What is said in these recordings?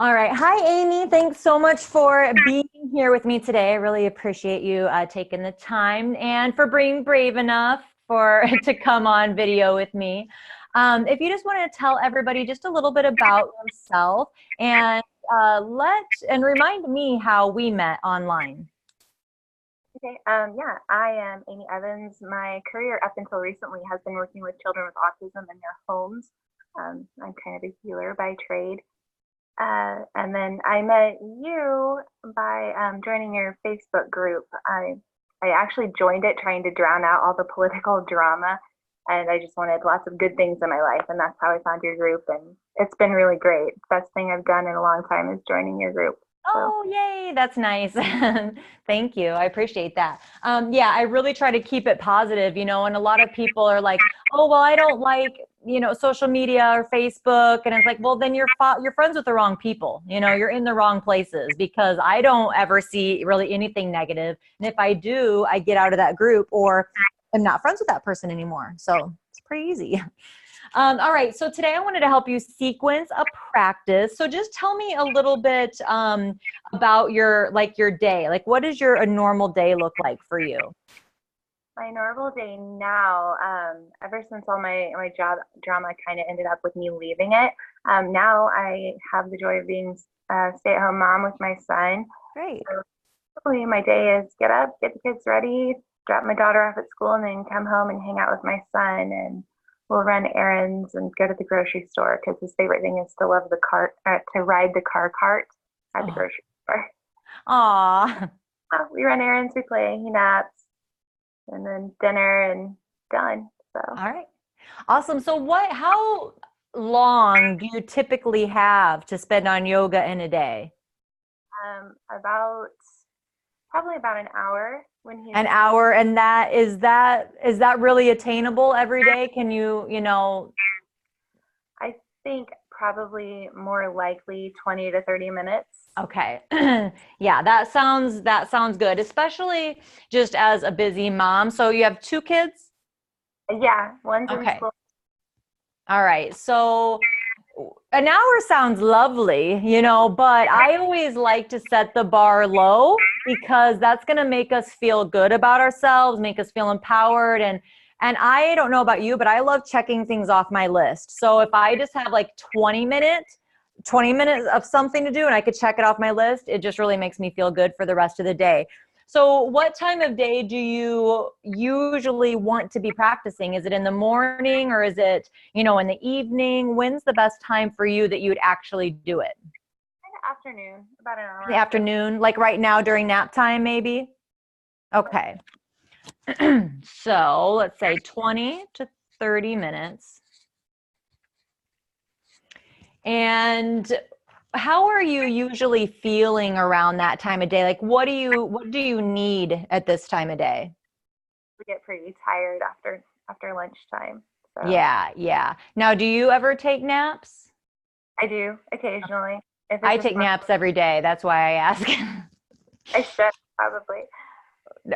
All right. Hi, Amy. Thanks so much for being here with me today. I really appreciate you taking the time and for being brave enough for to come on video with me. If you just want to tell everybody just a little bit about yourself and and remind me how we met online. Okay, yeah, I am Amy Evans. My career up until recently has been working with children with autism in their homes. I'm kind of a healer by trade. And then I met you by joining your Facebook group. I actually joined it trying to drown out all the political drama, and I just wanted lots of good things in my life, and that's how I found your group, and it's been really great. Best thing I've done in a long time is joining your group. So. Oh, yay. That's nice. Thank you. I appreciate that. Yeah, I really try to keep it positive, and a lot of people are like, oh, well, I don't like, social media or Facebook. And it's like, well, then you're friends with the wrong people. You're in the wrong places because I don't ever see really anything negative. And if I do, I get out of that group or I'm not friends with that person anymore. So it's pretty easy. All right, so today I wanted to help you sequence a practice. So just tell me a little bit about your day. Like, what does a normal day look like for you? My normal day now, ever since all my job drama kind of ended up with me leaving it, now I have the joy of being a stay-at-home mom with my son. Great. So typically my day is get up, get the kids ready, drop my daughter off at school, and then come home and hang out with my son. And we'll run errands and go to the grocery store because his favorite thing is to to ride the car cart at the grocery store. Aw. We run errands, we play, he naps, and then dinner and done. So. All right. Awesome. So how long do you typically have to spend on yoga in a day? About probably about an hour when he's An hour, and is that really attainable every day? Can I think probably more likely 20 to 30 minutes. Okay. Yeah, that sounds good, especially just as a busy mom. So you have two kids? Yeah, one's in Okay. school. All right. So an hour sounds lovely, but I always like to set the bar low because that's going to make us feel good about ourselves, make us feel empowered. And I don't know about you, but I love checking things off my list. So if I just have like 20 minutes of something to do and I could check it off my list, it just really makes me feel good for the rest of the day. So what time of day do you usually want to be practicing? Is it in the morning or is it, in the evening? When's the best time for you that you would actually do it? Kind of afternoon, about an hour. The afternoon, like right now during nap time, maybe? Okay. So let's say 20 to 30 minutes. And how are you usually feeling around that time of day? Like, what do you need at this time of day? We get pretty tired after lunchtime. So. Yeah. Now, do you ever take naps? I do occasionally. If I it's take naps every day. That's why I ask. I should probably.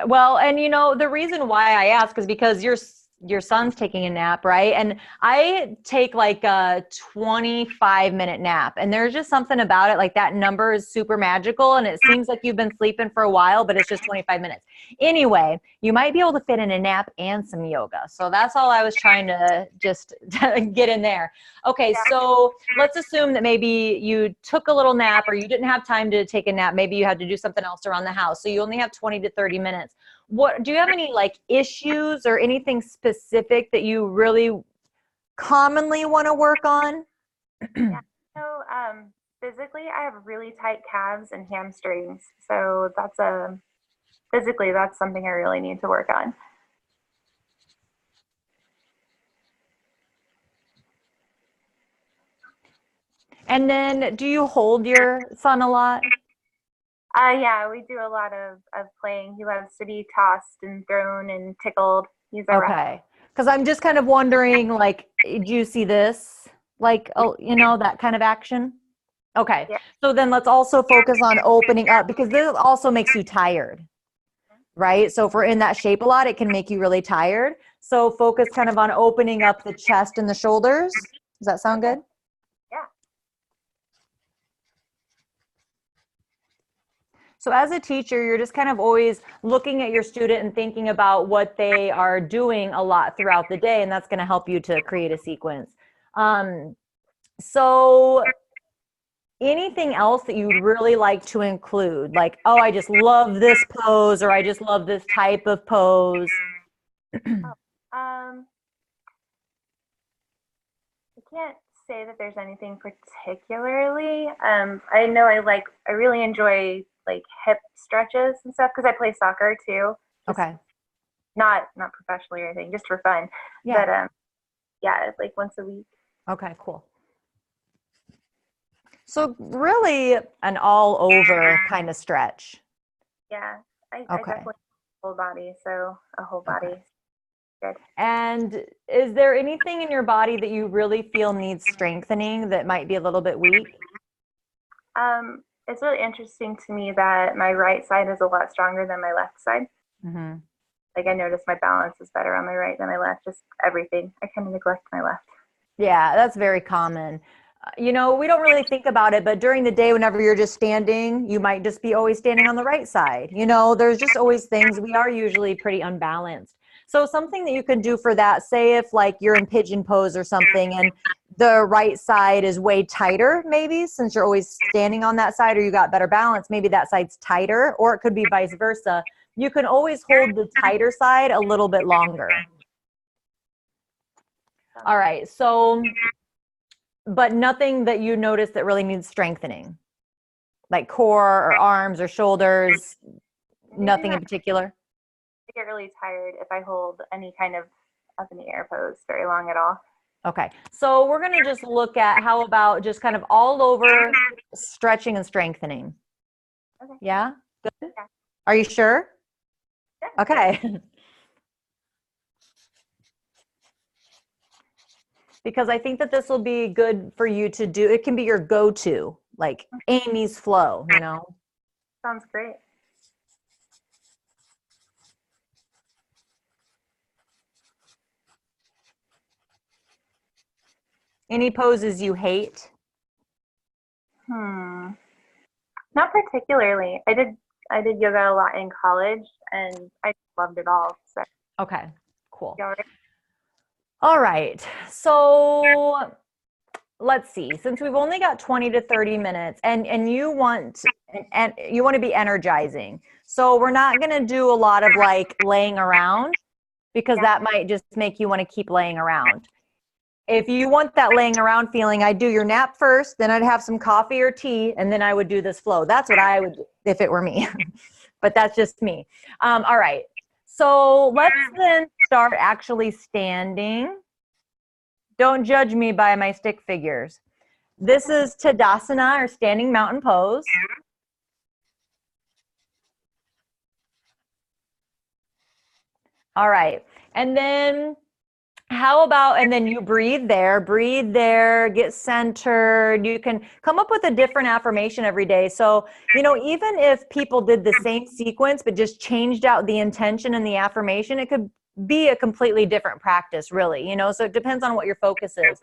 Well, and the reason why I ask is because your son's taking a nap, right? And I take like a 25-minute nap, and there's just something about it. Like that number is super magical, and it seems like you've been sleeping for a while, but it's just 25 minutes. Anyway, you might be able to fit in a nap and some yoga. So that's all I was trying to just get in there. Okay, so let's assume that maybe you took a little nap or you didn't have time to take a nap. Maybe you had to do something else around the house. So you only have 20 to 30 minutes. What do you have any like issues or anything specific that you really commonly want to work on? Yeah. So physically, I have really tight calves and hamstrings. So physically that's something I really need to work on. And then do you hold your son a lot? Yeah, we do a lot of playing. He loves to be tossed and thrown and tickled. He's a Okay. Because I'm just kind of wondering, like, do you see this? Like, oh, that kind of action? Okay. Yeah. So then let's also focus on opening up because this also makes you tired, right? So if we're in that shape a lot, it can make you really tired. So focus kind of on opening up the chest and the shoulders. Does that sound good? Yeah. So as a teacher, you're just kind of always looking at your student and thinking about what they are doing a lot throughout the day, and that's going to help you to create a sequence. So anything else that you'd really like to include? Like, oh, I just love this pose, or I just love this type of pose. I can't say that there's anything particularly. I know I really enjoy like hip stretches and stuff because I play soccer too. Okay. Not professionally or anything, just for fun. Yeah. But yeah, like once a week. Okay, cool. So really an all over kind of stretch. Yeah, I Okay. definitely whole body, so a whole body. Okay. Good. And is there anything in your body that you really feel needs strengthening that might be a little bit weak? It's really interesting to me that my right side is a lot stronger than my left side. Mm-hmm. Like I noticed my balance is better on my right than my left, just everything. I kind of neglect my left. Yeah, that's very common. You know, we don't really think about it, but during the day, whenever you're just standing, you might just be always standing on the right side. You know, there's just always things. We are usually pretty unbalanced. So something that you can do for that, say if like you're in pigeon pose or something and the right side is way tighter, maybe since you're always standing on that side or you got better balance, maybe that side's tighter, or it could be vice versa. You can always hold the tighter side a little bit longer. All right, so but nothing that you notice that really needs strengthening, like core or arms or shoulders, nothing in particular? I get really tired if I hold any kind of up in the air pose very long at all. Okay, so we're going to just look at how about just kind of all over stretching and strengthening. Okay. Yeah? Good? Yeah. Are you sure? Yeah. Okay. Because I think that this will be good for you to do. It can be your go-to, like Aimee's flow, you know? Sounds great. Any poses you hate? Not particularly. I did yoga a lot in college and I loved it all. So Okay, cool. yeah, All right. So let's see. Since we've only got 20 to 30 minutes and you want to be energizing. So we're not going to do a lot of like laying around because that might just make you want to keep laying around. If you want that laying around feeling, I'd do your nap first, then I'd have some coffee or tea, and then I would do this flow. That's what I would do if it were me, but that's just me. All right. So let's then start actually standing. Don't judge me by my stick figures. This is Tadasana, or standing mountain pose. All right. And then how about, and then you breathe there, get centered. You can come up with a different affirmation every day. So, you know, even if people did the same sequence, but just changed out the intention and the affirmation, it could be a completely different practice, really, you know, so it depends on what your focus is.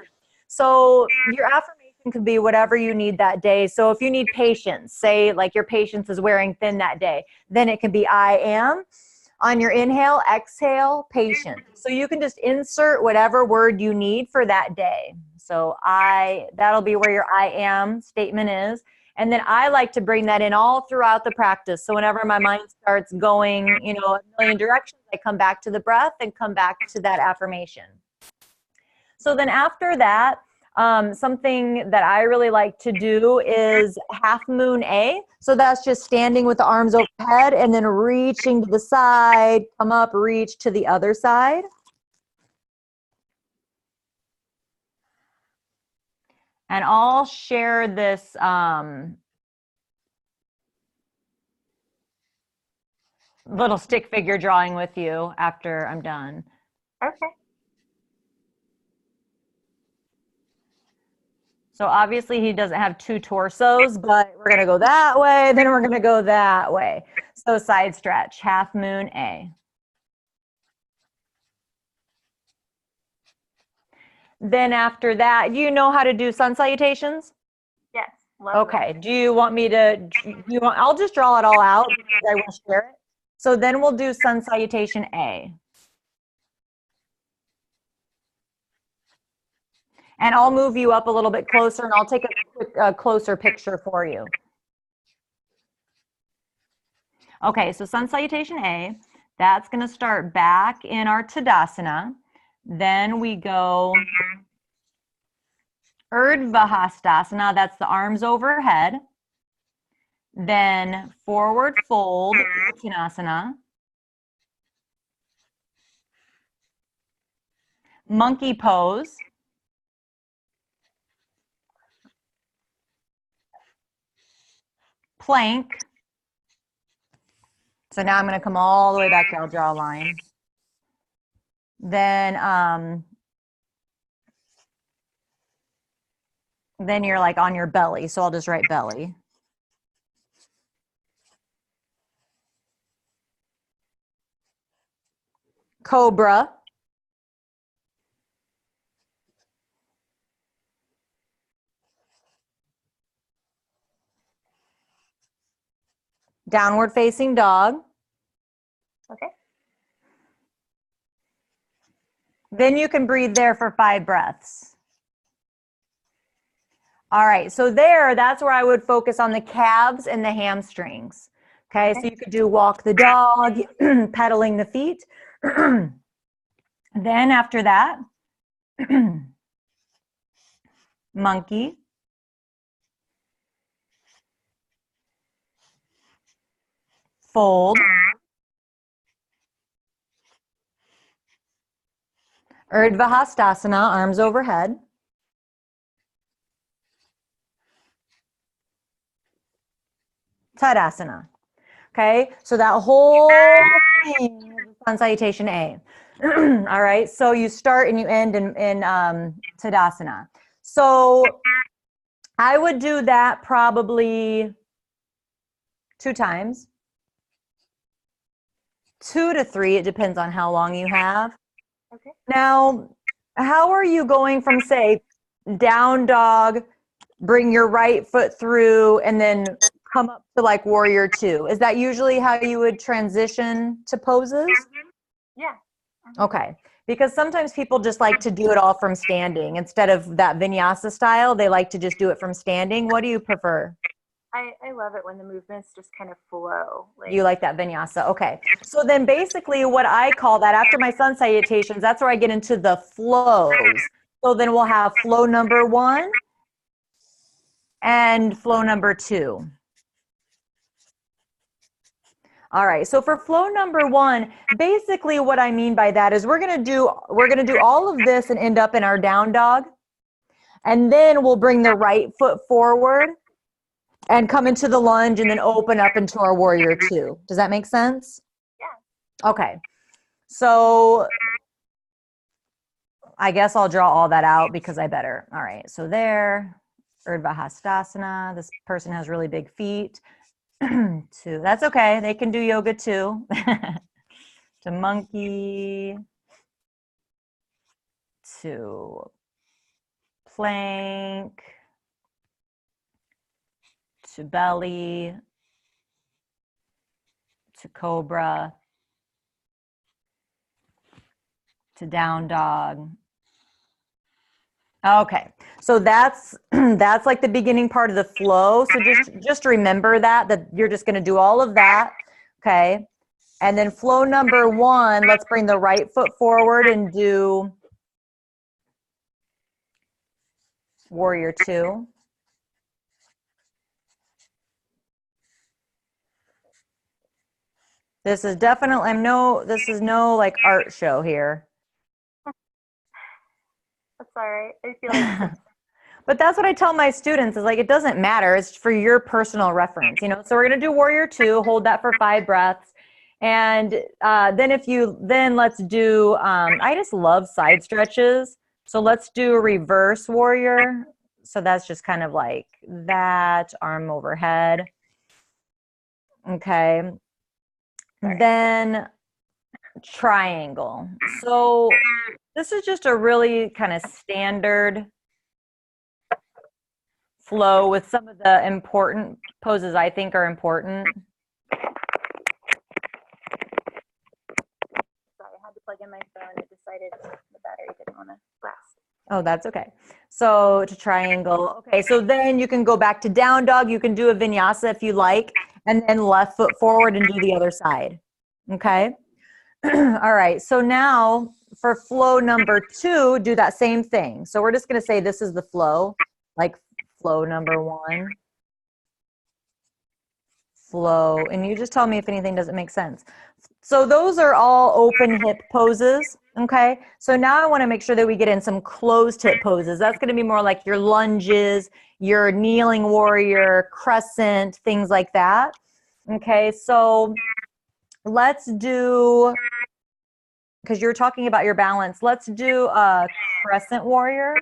So your affirmation could be whatever you need that day. So if you need patience, say like your patience is wearing thin that day, then it can be I am. On your inhale, exhale, patient. So you can just insert whatever word you need for that day. So that'll be where your I am statement is. And then I like to bring that in all throughout the practice. So whenever my mind starts going, you know, a million directions, I come back to the breath and come back to that affirmation. So then after that, something that I really like to do is half moon A. So that's just standing with the arms overhead and then reaching to the side, come up, reach to the other side. And I'll share this little stick figure drawing with you after I'm done. Okay. So obviously he doesn't have two torsos, but we're going to go that way, then we're going to go that way. So side stretch, half moon A. Then after that, you know how to do sun salutations? Yes. Love Okay. it. Do you want me to, I'll just draw it all out because I will share it. So then we'll do sun salutation A. And I'll move you up a little bit closer and I'll take a quick, closer picture for you. Okay, so sun salutation A, that's going to start back in our Tadasana. Then we go Urdhva Hastasana, that's the arms overhead. Then forward fold, Uttanasana. Monkey pose. Plank. So now I'm going to come all the way back here. I'll draw a line. Then you're like on your belly. So I'll just write belly. Cobra. Downward facing dog. Okay. Then you can breathe there for 5 breaths. All right, so that's where I would focus on the calves and the hamstrings. Okay, so you could do walk the dog, pedaling the feet. Then after that, monkey. Fold. Urdhva Hastasana, arms overhead. Tadasana. Okay, so that whole thing is sun salutation A. All right, so you start and you end in Tadasana. So I would do that probably 2 times. 2 to 3, it depends on how long you have. Okay. Now, how are you going from, say, down dog, bring your right foot through, and then come up to like warrior 2? Is that usually how you would transition to poses? Yeah. Okay. Because sometimes people just like to do it all from standing. Instead of that vinyasa style, they like to just do it from standing. What do you prefer? I love it when the movements just kind of flow. You like that vinyasa. Okay. So then basically what I call that, after my sun salutations, that's where I get into the flows. So then we'll have flow number 1 and flow number 2. All right. So for flow number 1, basically what I mean by that is we're going to do all of this and end up in our down dog. And then we'll bring the right foot forward and come into the lunge and then open up into our warrior 2. Does that make sense? Yeah. Okay. So I guess I'll draw all that out because I better. All right. So there, Urdhva Hastasana. This person has really big feet. 2. That's okay. They can do yoga too. To monkey. To plank. To belly. To cobra. To down dog. Okay, so that's like the beginning part of the flow. So just remember that you're just going to do all of that, okay? And then flow number 1, let's bring the right foot forward and do warrior 2. This is definitely, this is no like art show here. That's all right. I feel like But that's what I tell my students is like, it doesn't matter. It's for your personal reference, you know? So we're going to do warrior 2, hold that for 5 breaths. And then let's do, I just love side stretches. So let's do a reverse warrior. So that's just kind of like that, arm overhead. Okay. Then triangle. So this is just a really kind of standard flow with some of the important poses I think are important. Sorry, I had to plug in my phone. It decided the battery didn't want to last. Oh, that's okay. So to triangle. Okay, so then you can go back to down dog. You can do a vinyasa if you like, and then left foot forward and do the other side. Okay. All right. So now for flow number 2, do that same thing. So we're just going to say this is the flow, like flow number 1. Flow. And you just tell me if anything doesn't make sense. So those are all open hip poses. Okay. So now I want to make sure that we get in some closed hip poses. That's going to be more like your lunges, your kneeling warrior, crescent, things like that. Okay. So let's do, because you're talking about your balance, let's do a crescent warrior.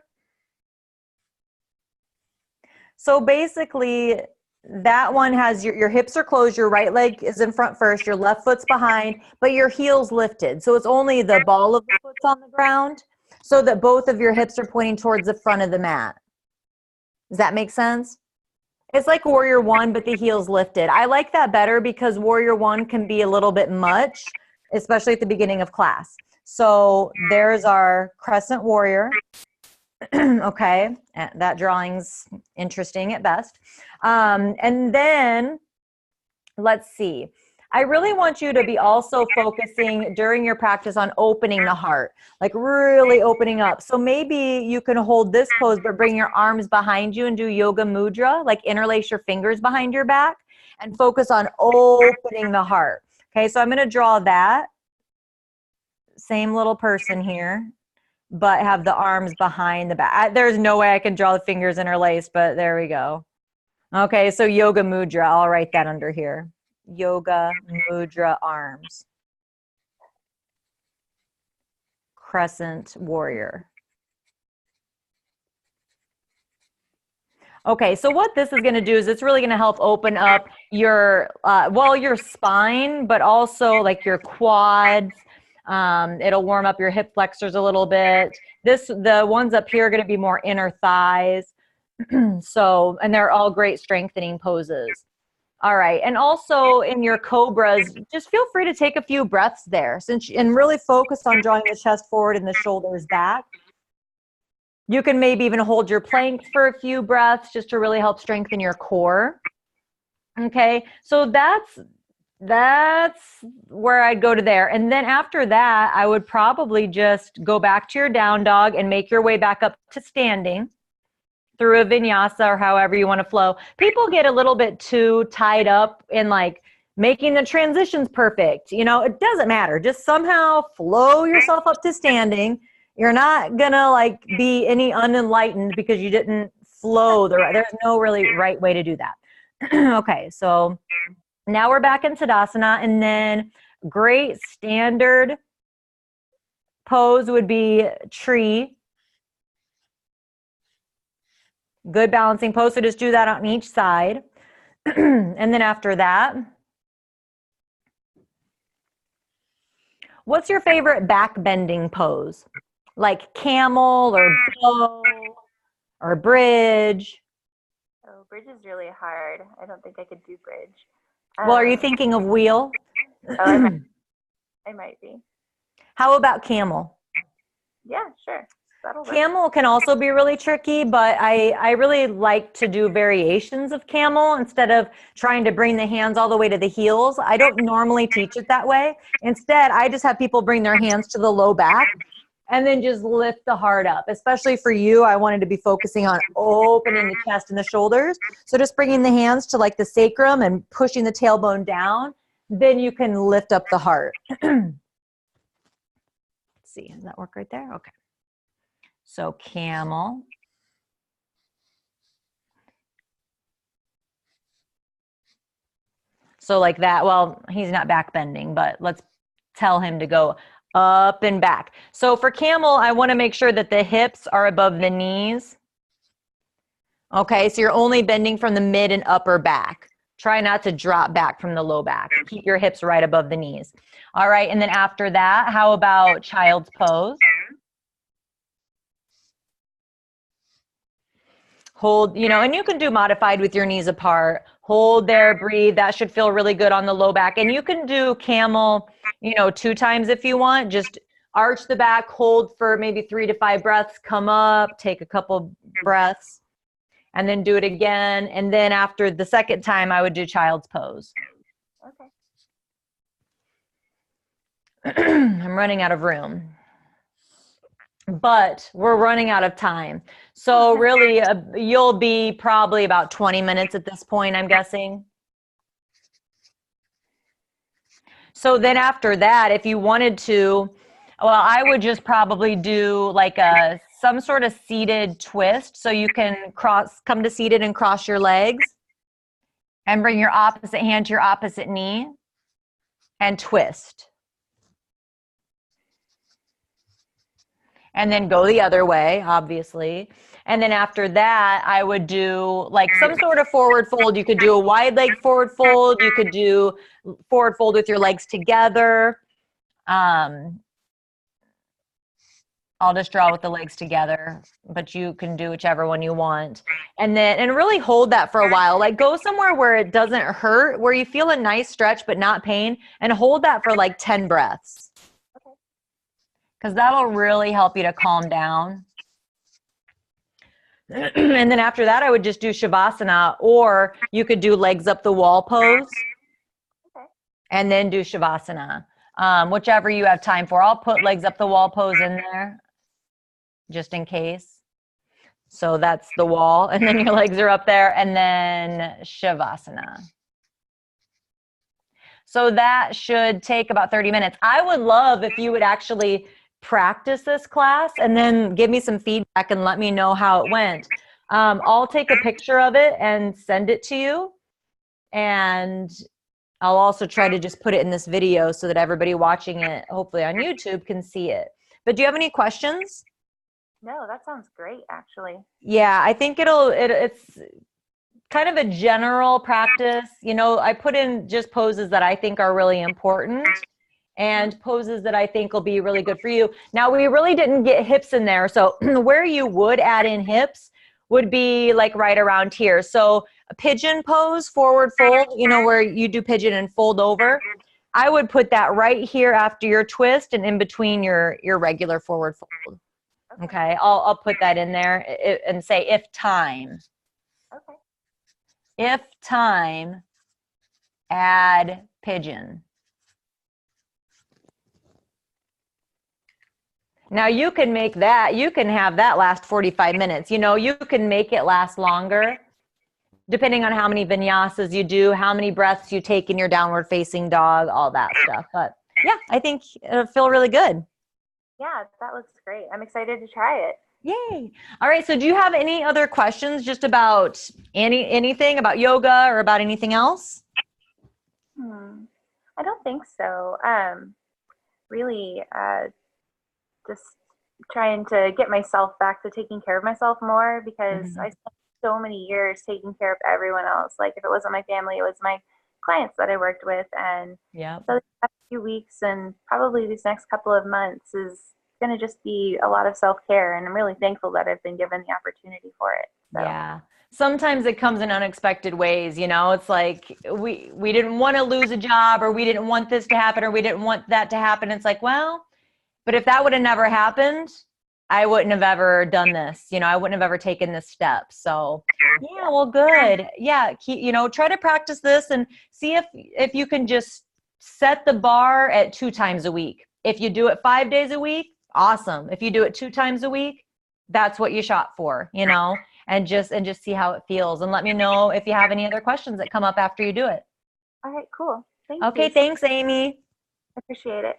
So basically, that one has your hips are closed, your right leg is in front first, your left foot's behind, but your heel's lifted. So it's only the ball of the foot's on the ground so that both of your hips are pointing towards the front of the mat. Does that make sense? It's like Warrior 1, but the heel's lifted. I like that better because Warrior 1 can be a little bit much, especially at the beginning of class. So there's our Crescent Warrior. Okay, that drawing's interesting at best. And then let's see. I really want you to be also focusing during your practice on opening the heart, like really opening up. So maybe you can hold this pose, but bring your arms behind you and do yoga mudra, like interlace your fingers behind your back and focus on opening the heart. Okay, so I'm going to draw that. Same little person here, but have the arms behind the back. There's no way I can draw the fingers interlaced, but there we go. Okay, so yoga mudra, I'll write that under here. Yoga mudra arms. Crescent warrior. Okay, so what this is going to do is it's really going to help open up your, your spine, but also like your quads. It'll warm up your hip flexors a little bit. The ones up here are going to be more inner thighs. So, and they're all great strengthening poses. All right. And also in your cobras, just feel free to take a few breaths there and really focus on drawing the chest forward and the shoulders back. You can maybe even hold your planks for a few breaths just to really help strengthen your core. Okay. So that's where I'd go to there. And then after that, I would probably just go back to your down dog and make your way back up to standing through a vinyasa or however you want to flow. People get a little bit too tied up in like making the transitions perfect. You know, it doesn't matter. Just somehow flow yourself up to standing. You're not gonna like be any unenlightened because you didn't flow there's no really right way to do that. Okay, so now we're back in Tadasana, and then great standard pose would be tree. Good balancing pose, so just do that on each side. And then after that, what's your favorite back bending pose? Like camel or bow or bridge? Oh, bridge is really hard. I don't think I could do bridge. Well, are you thinking of wheel? I might be. How about camel? Yeah, sure. That'll work. Camel can also be really tricky, but I really like to do variations of camel instead of trying to bring the hands all the way to the heels. I don't normally teach it that way. Instead, I just have people bring their hands to the low back and then just lift the heart up. Especially for you, I wanted to be focusing on opening the chest and the shoulders. So just bringing the hands to like the sacrum and pushing the tailbone down, then you can lift up the heart. Let's see, does that work right there? Okay. So camel. So like that, well, he's not back bending, but let's tell him to go up and back. So for camel, I want to make sure that the hips are above the knees. Okay, so you're only bending from the mid and upper back. Try not to drop back from the low back. Keep your hips right above the knees. All right, and then after that, how about child's pose? Hold, you know, and you can do modified with your knees apart. Hold there, breathe. That should feel really good on the low back. And you can do camel, you know, 2 times if you want. Just arch the back, hold for maybe 3 to 5 breaths, come up, take a couple breaths, and then do it again. And then after the second time, I would do child's pose. Okay. I'm running out of room, but we're running out of time. So really, you'll be probably about 20 minutes at this point, I'm guessing. So then after that, if you wanted to, well, I would just probably do like some sort of seated twist. So you can come to seated and cross your legs and bring your opposite hand to your opposite knee and twist. And then go the other way, obviously. And then after that, I would do like some sort of forward fold. You could do a wide leg forward fold. You could do forward fold with your legs together. I'll just draw with the legs together, but you can do whichever one you want. And really hold that for a while. Like go somewhere where it doesn't hurt, where you feel a nice stretch but not pain, and hold that for like 10 breaths. Okay. Because that'll really help you to calm down. And then after that, I would just do Shavasana, or you could do legs up the wall pose. Okay. And then do Shavasana. Whichever you have time for. I'll put legs up the wall pose in there, just in case. So that's the wall, and then your legs are up there, and then Shavasana. So that should take about 30 minutes. I would love if you would actually practice this class and then give me some feedback and let me know how it went. I'll take a picture of it and send it to you. And I'll also try to just put it in this video so that everybody watching it, hopefully on YouTube, can see it. But do you have any questions? No, that sounds great, actually. Yeah, I think it's kind of a general practice. You know, I put in just poses that I think are really important and poses that I think will be really good for you. Now, we really didn't get hips in there. So where you would add in hips would be like right around here. So a pigeon pose, forward fold, you know, where you do pigeon and fold over. I would put that right here after your twist and in between your regular forward fold. Okay, I'll put that in there and say if time. Okay. If time, add pigeon. Now you can make that, you can have that last 45 minutes. You know, you can make it last longer depending on how many vinyasas you do, how many breaths you take in your downward facing dog, all that stuff. But yeah, I think it'll feel really good. Yeah, that looks great. I'm excited to try it. Yay. All right. So do you have any other questions just about anything about yoga or about anything else? I don't think so. Really, just trying to get myself back to taking care of myself more, because I spent so many years taking care of everyone else. Like if it wasn't my family, it was my clients that I worked with. And so the past few weeks and probably these next couple of months is going to just be a lot of self-care. And I'm really thankful that I've been given the opportunity for it. So. Yeah. Sometimes it comes in unexpected ways, you know. It's like we didn't want to lose a job, or we didn't want this to happen, or we didn't want that to happen. It's like, well, but if that would have never happened, I wouldn't have ever done this. You know, I wouldn't have ever taken this step. So yeah, well, good. Yeah. Try to practice this and see if you can just set the bar at 2 times a week. If you do it 5 days a week, awesome. If you do it 2 times a week, that's what you shot for, you know, and just see how it feels. And let me know if you have any other questions that come up after you do it. All right, cool. Thank you. Okay. Thanks, Aimee. Appreciate it.